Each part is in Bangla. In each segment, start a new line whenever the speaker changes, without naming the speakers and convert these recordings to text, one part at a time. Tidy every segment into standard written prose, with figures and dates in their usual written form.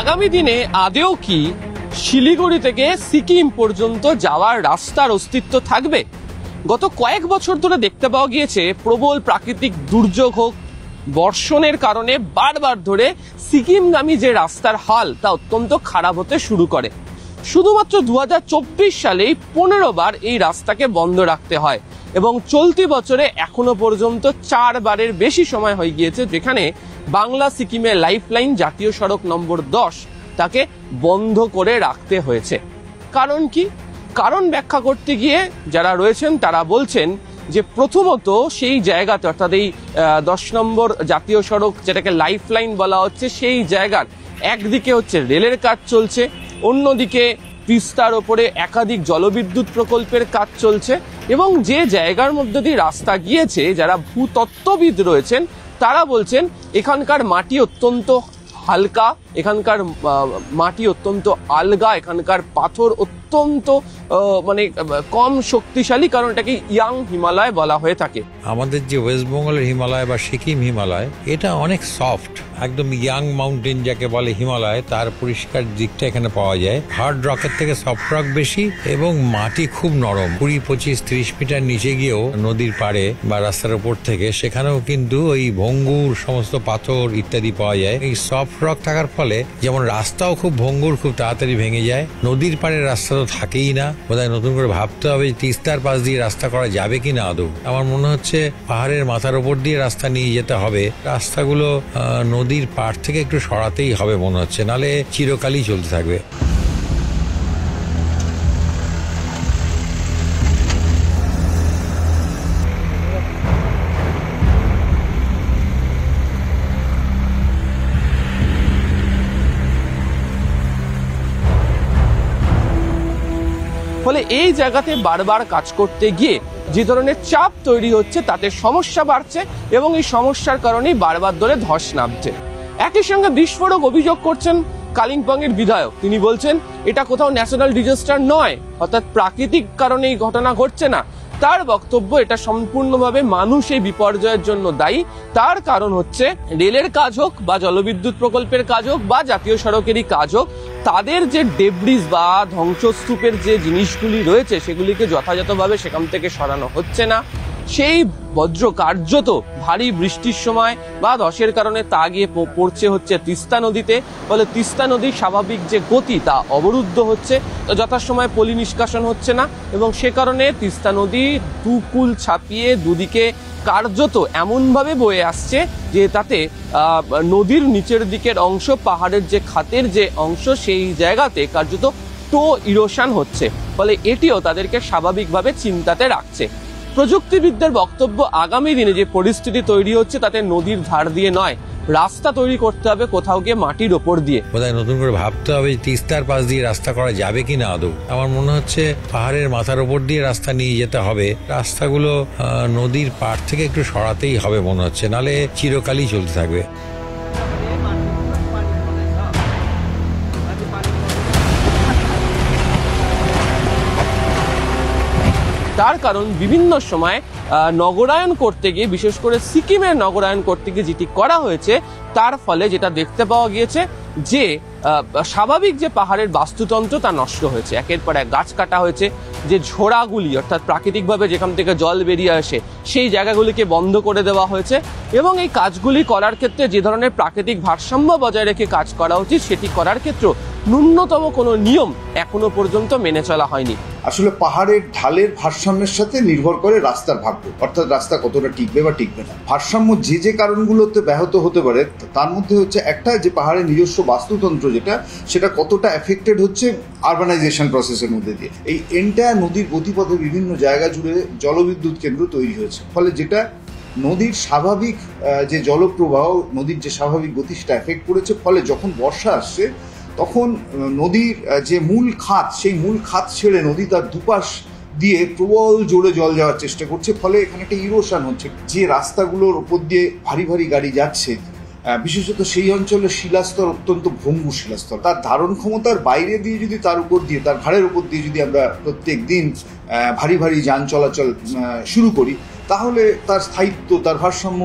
আগামী দিনে আদেও কি শিলিগুড়ি থেকে সিকিম পর্যন্ত যাওয়ার রাস্তার অস্তিত্ব থাকবে? গত কয়েক বছর ধরে দেখতে পাওয়া গিয়েছে প্রবল প্রাকৃতিক দুর্যোগ হোক, বর্ষণের কারণে বারবার ধরে সিকিমগামী যে রাস্তার হাল তা অত্যন্ত খারাপ হতে শুরু করে। শুধুমাত্র 2024 সালেই 15 বার এই রাস্তাকে বন্ধ রাখতে হয় এবং চলতি বছরে এখনো পর্যন্ত 4 বারের বেশি সময় হয়ে গিয়েছে যেখানে বাংলা সিকিমের লাইফলাইন জাতীয় সড়ক নম্বর 10 তাকে বন্ধ করে রাখতে হয়েছে। কারণ কি? কারণ ব্যাখ্যা করতে গিয়ে যারা রয়েছেন তারা বলছেন যে প্রথমত সেই জায়গাতে অর্থাৎ এই 10 নম্বর জাতীয় সড়ক যেটাকে লাইফলাইন বলা হচ্ছে সেই জায়গার একদিকে হচ্ছে রেলের কাজ চলছে, অন্যদিকে তিস্তার ওপরে একাধিক জলবিদ্যুৎ প্রকল্পের কাজ চলছে এবং যে জায়গার মধ্যে দিয়ে রাস্তা গিয়েছে যারা ভূতত্ত্ববিদ রয়েছেন তারা বলছেন এখানকার মাটি অত্যন্ত হালকা, এখানকার মাটি অত্যন্ত আলগা, এখানকার পাথর অত্যন্ত মানে কম শক্তিশালী, কারণ এটাকে ইয়াং হিমালয় বলা হয়ে থাকে।
আমাদের যে ওয়েস্ট বেঙ্গলের হিমালয় বা সিকিম হিমালয় এটা অনেক সফট, একদম ইয়াং মাউন্টেন যাকে বলে হিমালয়, তার পরিষ্কার দিকটা এখানে পাওয়া যায়। হার্ড রকের থেকে সফট রক বেশি এবং মাটি খুব নরম। 20, 25, 30 মিটার নিচে গিয়েও নদীর পাড়ে বা রাস্তার উপর থেকে সেখানেও কিন্তু ওই ভঙ্গুর সমস্ত পাথর ইত্যাদি পাওয়া যায়। এই সফট রক থাকার ফলে যেমন রাস্তাও খুব ভঙ্গুর, খুব তাড়াতাড়ি ভেঙে যায়। নদীর পাড়ের রাস্তা তো থাকেই না, বোধহয় নতুন করে ভাবতে হবে তিস্তার পাশ দিয়ে রাস্তা করা যাবে কিনা আদৌ। আমার মনে হচ্ছে পাহাড়ের মাথার উপর দিয়ে রাস্তা নিয়ে যেতে হবে। রাস্তাগুলো নদীর পাড় থেকে একটু সরাতেই হবে মনে হচ্ছে, নালে চিরকালই চলতে থাকবে।
ফলে এই জায়গাতে বারবার কাজ করতে গিয়ে যে ধরনের চাপ তৈরি হচ্ছে তাতে সমস্যা বাড়ছে এবং এই সমস্যার কারণেই বারবার ধরে ধস নামছে। একই সঙ্গে বিস্ফোরক অভিযোগ করছেন কালিম্পংয়ের বিধায়ক। তিনি বলছেন এটা কোথাও ন্যাশনাল ডিজাস্টার নয়, অর্থাৎ প্রাকৃতিক কারণে এই ঘটনা ঘটছে না। তার বক্তব্য এটা সম্পূর্ণভাবে মানুষ এই বিপর্যয়ের জন্য দায়ী। তার কারণ হচ্ছে রেলের কাজ হোক বা জলবিদ্যুৎ প্রকল্পের কাজ হোক বা জাতীয় সড়কেরই কাজ হোক, তাদের যে ডেব্রিজ বা ধ্বংসস্তূপের যে জিনিসগুলি রয়েছে সেগুলিকে যথাযথভাবে সেখান থেকে সরানো হচ্ছে না। সেই বজ্র কার্যত ভারী বৃষ্টির সময় বা ধসের কারণে তা গিয়ে পড়ছে হচ্ছে তিস্তা নদীতে। ফলে তিস্তা নদীর স্বাভাবিক যে গতি তা অবরুদ্ধ হচ্ছে, তো যথাসময়ে পলি নিষ্কাশন হচ্ছে না এবং সে কারণে তিস্তা নদী দুকুল ছাপিয়ে দুদিকে কার্যত এমনভাবে বয়ে আসছে যে তাতে নদীর নিচের দিকের অংশ, পাহাড়ের যে খাতের যে অংশ, সেই জায়গাতে কার্যত ইরোশন হচ্ছে। ফলে এটিও তাদেরকে স্বাভাবিকভাবে চিন্তাতে রাখছে। প্রযুক্তিবিদদের বক্তব্য আগামী দিনে যে পরিস্থিতি তৈরি হচ্ছে তাতে নদীর ধার দিয়ে নয়, রাস্তা তৈরি করতে হবে কোথাও গিয়ে মাটির ওপর দিয়ে।
বোধহয় নতুন করে ভাবতে হবে তিস্তার পাশ দিয়ে রাস্তা করা যাবে কিনা আদৌ। আমার মনে হচ্ছে পাহাড়ের মাথার ওপর দিয়ে রাস্তা নিয়ে যেতে হবে। রাস্তাগুলো নদীর পাড় থেকে একটু সরাতেই হবে মনে হচ্ছে, নালে চিরকালই চলতে থাকবে।
তার কারণ বিভিন্ন সময় নগরায়ন করতে গিয়ে, বিশেষ করে সিকিমের নগরায়ন করতে গিয়ে যেটি করা হয়েছে তার ফলে যেটা দেখতে পাওয়া গিয়েছে যে স্বাভাবিক যে পাহাড়ের বাস্তুতন্ত্র তা নষ্ট হয়েছে। একের পর এক গাছ কাটা হয়েছে, যে ঝোড়াগুলি অর্থাৎ প্রাকৃতিকভাবে যেখান থেকে জল বেরিয়ে আসে সেই জায়গাগুলিকে বন্ধ করে দেওয়া হয়েছে এবং এই কাজগুলি করার ক্ষেত্রে যে ধরনের প্রাকৃতিক ভারসাম্য বজায় রেখে কাজ করা উচিত সেটি করার ক্ষেত্রে ন্যূনতম কোনো নিয়ম এখনো পর্যন্ত মেনে চলা হয়নি।
আসলে পাহাড়ের ঢালের ভারসাম্যের সাথে নির্ভর করে রাস্তার ভাগ্য, অর্থাৎ রাস্তা কতটা টিকবে বা টিকবে না। ভারসাম্য যে কারণগুলোতে ব্যাহত হতে পারে তার মধ্যে হচ্ছে একটা, যে পাহাড়ের নিজস্ব বাস্তুতন্ত্র সেটা কতটা এফেক্টেড হচ্ছে আরবানাইজেশন প্রসেসের মধ্যে দিয়ে। এই এন্টায়ার নদীর গতিপথে বিভিন্ন জায়গা জুড়ে জলবিদ্যুৎ কেন্দ্র তৈরি হয়েছে, ফলে যেটা নদীর স্বাভাবিক যে জলপ্রবাহ, নদীর যে স্বাভাবিক গতি সেটা এফেক্ট করেছে। ফলে যখন বর্ষা আসছে তখন নদীর যে মূল খাত, সেই মূল খাত ছেড়ে নদী তার দুপাশ দিয়ে প্রবল জোরে জল যাওয়ার চেষ্টা করছে। ফলে এখানে একটা ইরোশন হচ্ছে। যে রাস্তাগুলোর উপর দিয়ে ভারী ভারী গাড়ি যাচ্ছে, বিশেষত সেই অঞ্চলের শিলাস্তর অত্যন্ত ভঙ্গুর শিলাস্তর, তার ধারণ ক্ষমতার বাইরে দিয়ে যদি তার উপর দিয়ে, তার ঘাড়ের উপর দিয়ে যদি আমরা প্রত্যেক দিন ভারী ভারী যান চলাচল শুরু করি তাহলে তার স্থায়িত্ব, তার ভারসাম্য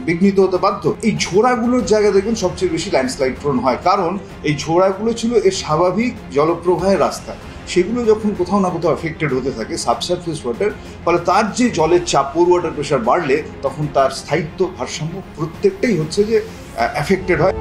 বিঘ্নিত হতে বাধ্য। এই ঝোড়াগুলোর জায়গা দেখবেন সবচেয়ে বেশি ল্যান্ডস্লাইড প্রোন হয়, কারণ এই ঝোড়াগুলো ছিল এর স্বাভাবিক জলপ্রবাহের রাস্তা। সেগুলো যখন কোথাও না কোথাও এফেক্টেড হতে থাকে সাবসারফেস ওয়াটার, ফলে তার যে জলের চাপ, পোর ওয়াটার প্রেশার বাড়লে তখন তার স্থায়িত্ব, ভারসাম্য প্রত্যেকটাই হচ্ছে যে এফেক্টেড হয়।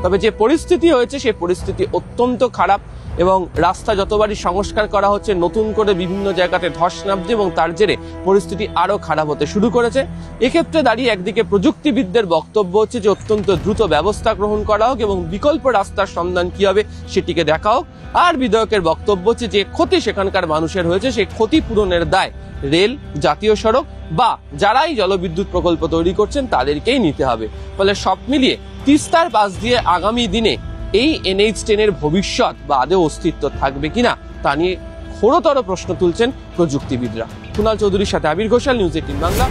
তবে যে পরিস্থিতি হয়েছে সেই পরিস্থিতি অত্যন্ত খারাপ, এবং রাস্তা যতবারই সংস্কার করা হচ্ছে নতুন করে বিভিন্ন জায়গাতে ধস নামছে এবং তার জেরে পরিস্থিতি আরো খারাপ হতে শুরু করেছে। এক্ষেত্রে দাঁড়িয়ে একদিকে প্রযুক্তিবিদদের বক্তব্য হচ্ছে যে অত্যন্ত দ্রুত ব্যবস্থা গ্রহণ করা হোক এবং বিকল্প রাস্তার সন্ধান কি হবে সেটিকে দেখা হোক, আর বিধায়কের বক্তব্য হচ্ছে যে ক্ষতি সেখানকার মানুষের হয়েছে সেই ক্ষতি পূরণের দায় রেল, জাতীয় সড়ক বা যারাই জলবিদ্যুৎ প্রকল্প তৈরি করছেন তাদেরকেই নিতে হবে। ফলে সব মিলিয়ে তিস্তার পাশ দিয়ে আগামী দিনে এই NH10 এর ভবিষ্যৎ বা আদৌ অস্তিত্ব থাকবে কিনা তা নিয়ে ঘোরতর প্রশ্ন তুলছেন প্রযুক্তিবিদরা। কুণাল চৌধুরীর সাথে আবির ঘোষাল, নিউজ 18 বাংলা।